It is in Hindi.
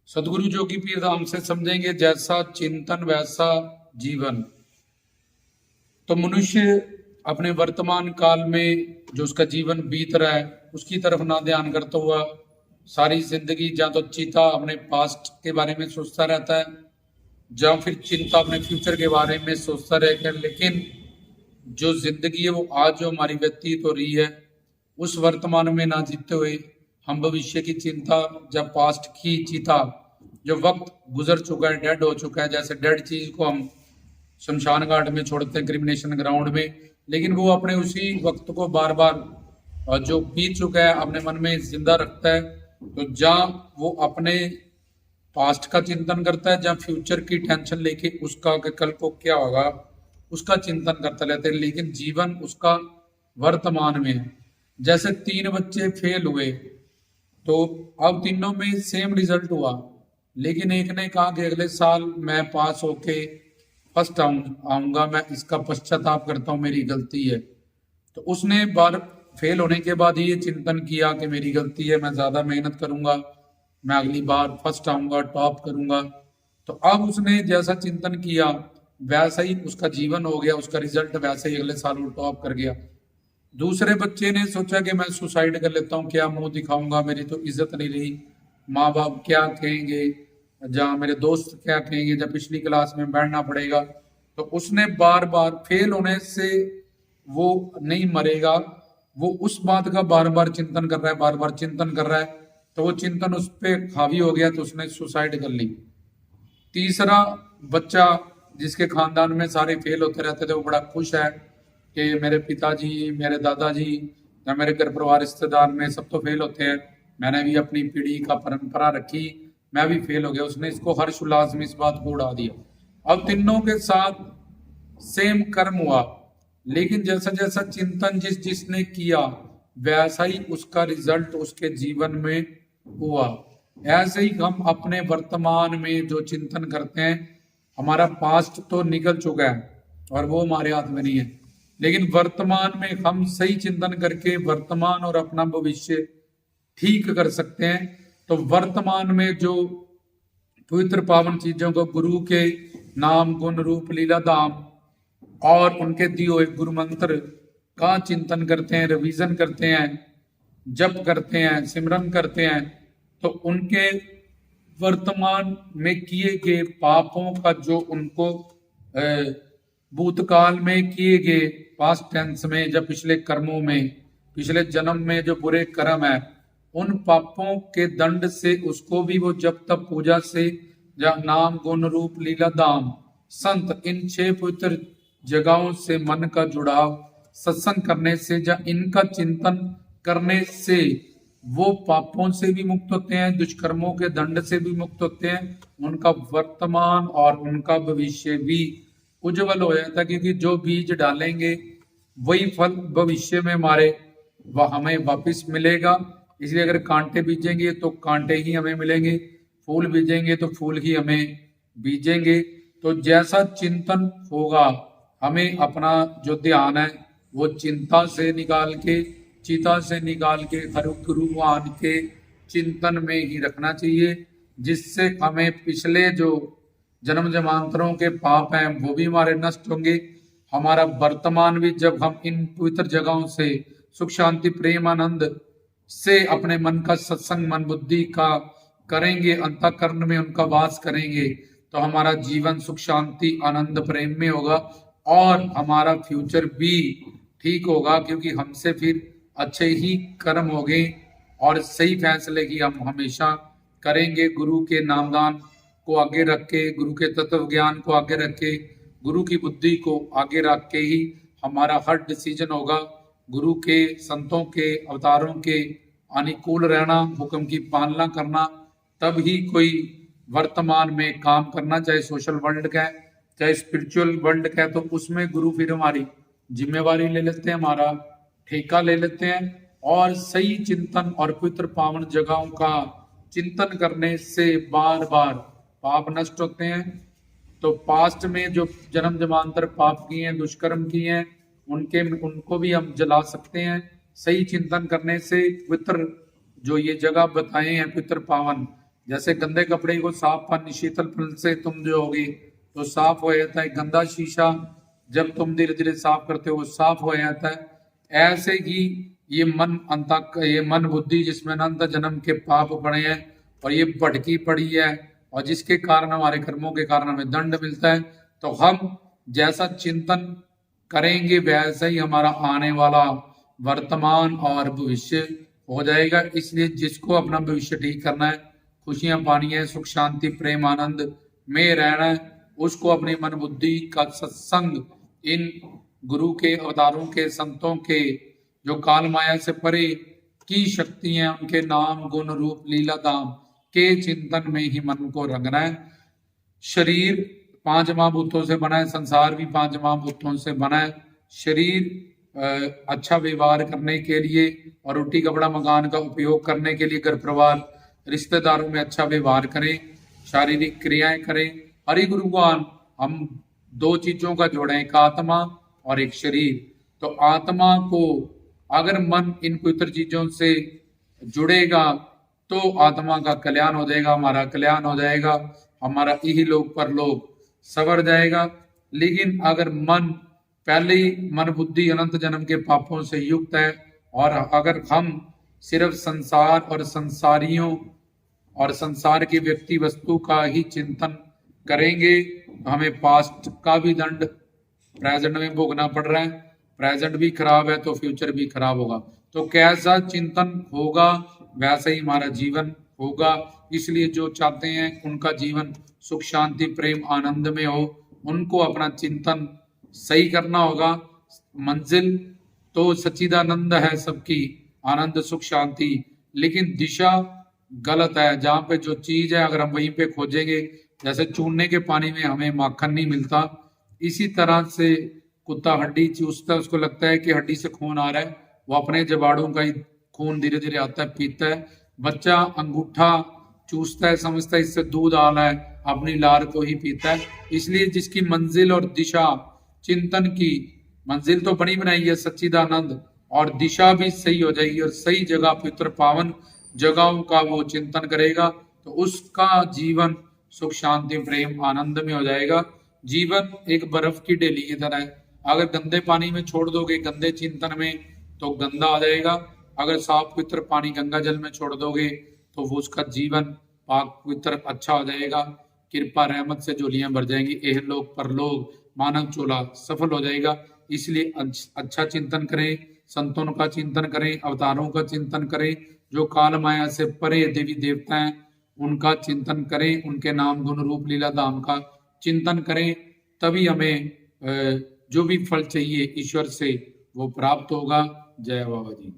सदगुरु जोगी पीर धाम से समझेंगे जैसा चिंतन वैसा जीवन। तो मनुष्य अपने वर्तमान काल में जो उसका जीवन बीत रहा है उसकी तरफ ना ध्यान करता हुआ सारी जिंदगी या तो चिंता अपने पास्ट के बारे में सोचता रहता है या फिर चिंता अपने फ्यूचर के बारे में सोचता रहकर, लेकिन जो जिंदगी है वो आज जो हमारी व्यतीत हो रही है उस वर्तमान में ना जीते हुए हम भविष्य की चिंता या पास्ट की चिंता, जो वक्त गुजर चुका है, डेड हो चुका है, जैसे डेड चीज को हम शमशान घाट में छोड़ते हैं, क्रिमिनेशन ग्राउंड में, लेकिन वो अपने उसी वक्त को बार बार जो बीत चुका है अपने मन में जिंदा रखता है। तो जहाँ वो अपने पास्ट का चिंतन करता है, जहाँ फ्यूचर की टेंशन लेके उसका कि कल को क्या होगा उसका चिंतन करता रहता है, लेकिन जीवन उसका वर्तमान में है। जैसे 3 बच्चे फेल हुए तो अब तीनों में सेम रिजल्ट हुआ, लेकिन एक ने कहा कि अगले साल मैं पास होके फर्स्ट आऊंगा, मैं इसका पश्चाताप करता हूँ, मेरी गलती है। तो उसने बार फेल होने के बाद ये चिंतन किया कि मेरी गलती है, मैं ज्यादा मेहनत करूंगा, मैं अगली बार फर्स्ट आऊंगा, टॉप करूंगा। तो अब उसने जैसा चिंतन किया वैसा ही उसका जीवन हो गया, उसका रिजल्ट वैसे ही अगले साल वो टॉप कर गया। दूसरे बच्चे ने सोचा कि मैं सुसाइड कर लेता हूँ, क्या मुंह दिखाऊंगा, मेरी तो इज्जत नहीं रही, माँ बाप क्या कहेंगे, जहाँ मेरे दोस्त क्या कहेंगे, जब पिछली क्लास में बैठना पड़ेगा। तो उसने बार बार फेल होने से वो नहीं मरेगा, वो उस बात का बार बार चिंतन कर रहा है, बार बार चिंतन कर रहा है, तो वो चिंतन उस पर हावी हो गया, तो उसने सुसाइड कर ली। तीसरा बच्चा जिसके खानदान में सारे फेल होते रहते थे, वो बड़ा खुश है कि मेरे पिताजी, मेरे दादाजी या मेरे घर परिवार रिश्तेदार में सब तो फेल होते हैं, मैंने भी अपनी पीढ़ी का परंपरा रखी, मैं भी फेल हो गया। उसने इसको हर्ष उल्लास में इस बात को उड़ा दिया। अब तीनों के साथ सेम कर्म हुआ, लेकिन जैसा जैसा चिंतन जिसने किया वैसा ही उसका रिजल्ट उसके जीवन में हुआ। ऐसे ही हम अपने वर्तमान में जो चिंतन करते हैं, हमारा पास्ट तो निकल चुका है और वो हमारे हाथ में नहीं है, लेकिन वर्तमान में हम सही चिंतन करके वर्तमान और अपना भविष्य ठीक कर सकते हैं। तो वर्तमान में जो पवित्र पावन चीजों को गुरु के नाम गुण रूप लीला धाम और उनके दिए हुए गुरु मंत्र का चिंतन करते हैं, रिवीजन करते हैं, जप करते हैं, सिमरन करते हैं, तो उनके वर्तमान में किए गए पापों का जो उनको भूतकाल में किए गए पास्ट टेंस में, जब पिछले कर्मों में, पिछले जन्म में जो बुरे कर्म है, उन पापों के दंड से उसको भी वो जब तक पूजा से या नाम गुण रूप लीला धाम संत इन 6 पवित्र जगहों से मन का जुड़ाव सत्संग करने से या इनका चिंतन करने से वो पापों से भी मुक्त होते हैं, दुष्कर्मों के दंड से भी मुक्त होते हैं, उनका वर्तमान और उनका भविष्य भी उज्जवल हो जाता है, क्योंकि जो बीज डालेंगे वही फल भविष्य में हमारे वह हमें वापिस मिलेगा। इसलिए अगर कांटे बीजेंगे तो कांटे ही हमें मिलेंगे, फूल बीजेंगे तो फूल ही हमें बीजेंगे। तो जैसा चिंतन होगा, हमें अपना जो ध्यान है वो चिंता से निकाल के, चिता से निकाल के हर गुरुवान के चिंतन में ही रखना चाहिए, जिससे हमें पिछले जो जन्म जन्मांतरों के पाप हैं वो भी हमारे नष्ट होंगे। हमारा वर्तमान भी जब हम इन पवित्र जगहों से सुख शांति प्रेम आनंद से अपने मन का सत्संग मन बुद्धि का करेंगे, अंतःकरण में उनका वास करेंगे, तो हमारा जीवन सुख शांति आनंद प्रेम में होगा और हमारा फ्यूचर भी ठीक होगा, क्योंकि हमसे फिर अच्छे ही कर्म हो गए और सही फैसले की हम हमेशा करेंगे। गुरु के नामदान को आगे रख के, गुरु के तत्व ज्ञान को आगे रख के, गुरु की बुद्धि को आगे रख के ही हमारा हर डिसीजन होगा। गुरु के संतों के अवतारों के अनुकूल रहना, हुक्म की पालना करना, तब ही कोई वर्तमान में काम करना, चाहे सोशल वर्ल्ड का है चाहे स्पिरिचुअल वर्ल्ड का है, तो उसमें गुरु फिर हमारी जिम्मेवारी ले लेते हैं, हमारा ठेका ले लेते हैं। और सही चिंतन और पवित्र पावन जगहों का चिंतन करने से बार बार पाप नष्ट होते हैं। तो पास्ट में जो जन्म जन्मांतर पाप किए हैं, दुष्कर्म किए हैं, उनको भी हम जला सकते हैं सही चिंतन करने से। पवित्र जो ये जगह बताए हैं पवित्र पावन, जैसे गंदे कपड़े को साफ पानी शीतल पानी से तुम धोओगे तो साफ हो जाता है, गंदा शीशा जब तुम धीरे धीरे साफ करते हो वो साफ हो जाता है। ऐसे ही ये मन बुद्धि जिसमें अनंत जन्म के पाप पड़े हैं और ये भटकी पड़ी है और जिसके कारण हमारे कर्मों के कारण हमें दंड मिलता है, तो हम जैसा चिंतन करेंगे वैसा ही हमारा आने वाला वर्तमान और भविष्य हो जाएगा। इसलिए जिसको अपना भविष्य ठीक करना है, खुशियां पानी है, सुख शांति प्रेम आनंद में रहना है, उसको अपनी मन बुद्धि का सत्संग इन गुरु के अवतारों के संतों के जो काल माया से परे की शक्ति है उनके नाम गुण रूप लीला धाम के चिंतन में ही मन को रंगना है। शरीर 5 महाभूतों से बना है, संसार भी 5 महाभूतों से बना है। शरीर अच्छा व्यवहार करने के लिए और रोटी कपड़ा मकान का उपयोग करने के लिए घर परिवार रिश्तेदारों में अच्छा व्यवहार करें, शारीरिक क्रियाएं करें। हरि गुरु भगवान हम 2 चीजों का जोड़े, एक आत्मा और एक शरीर। तो आत्मा को अगर मन इन पवित्र चीजों से जुड़ेगा तो आत्मा का कल्याण हो जाएगा, हमारा कल्याण हो जाएगा, हमारा यही लोक परलोक सवर जाएगा। लेकिन अगर मन पहले ही मन बुद्धि अनंत जन्म के पापों से युक्त है और अगर हम सिर्फ संसार और संसारियों और संसार की व्यक्ति वस्तु का ही चिंतन करेंगे तो हमें पास्ट का भी दंड प्रेजेंट में भोगना पड़ रहा है। प्रेजेंट भी खराब है तो फ्यूचर भी खराब होगा। तो कैसा चिंतन होगा वैसा ही हमारा जीवन होगा। इसलिए जो चाहते हैं उनका जीवन सुख शांति प्रेम आनंद में हो, उनको अपना चिंतन सही करना होगा। मंजिल तो सच्चिदानंद है सबकी, आनंद सुख शांति, लेकिन दिशा गलत है। जहां पे जो चीज है अगर हम वहीं पे खोजेंगे, जैसे चूरने के पानी में हमें माखन नहीं मिलता, इसी तरह से कुत्ता हड्डी चूसता है, उसको लगता है कि हड्डी से खून आ रहा है, वो अपने जबाड़ों का ही खून धीरे धीरे आता है पीता है। बच्चा अंगूठा चूसता है, समझता है इससे दूध आ रहा है, अपनी लार को ही पीता है। इसलिए जिसकी मंजिल और दिशा चिंतन की, मंजिल तो बनी बनाई है सच्चिदानंद और दिशा भी सही हो जाएगी और सही जगह पवित्र पावन जगहों का वो चिंतन करेगा तो उसका जीवन सुख शांति प्रेम आनंद में हो जाएगा। जीवन एक बर्फ की ढेली की तरह है, अगर गंदे पानी में छोड़ दोगे गंदे चिंतन में तो गंदा आ जाएगा, अगर साफ पवित्र पानी गंगा जल में छोड़ दोगे तो वो उसका जीवन पाक पवित्र अच्छा हो जाएगा। कृपा रहमत से झोलियां भर जाएंगी, एह लोक परलोक मानव चोला सफल हो जाएगा। इसलिए अच्छा चिंतन करें, संतों का चिंतन करें, अवतारों का चिंतन करें, जो काल माया से परे देवी देवता हैं उनका चिंतन करें, उनके नाम गुण रूप लीला धाम का चिंतन करें, तभी हमें जो भी फल चाहिए ईश्वर से वो प्राप्त होगा। जय बाबा जी।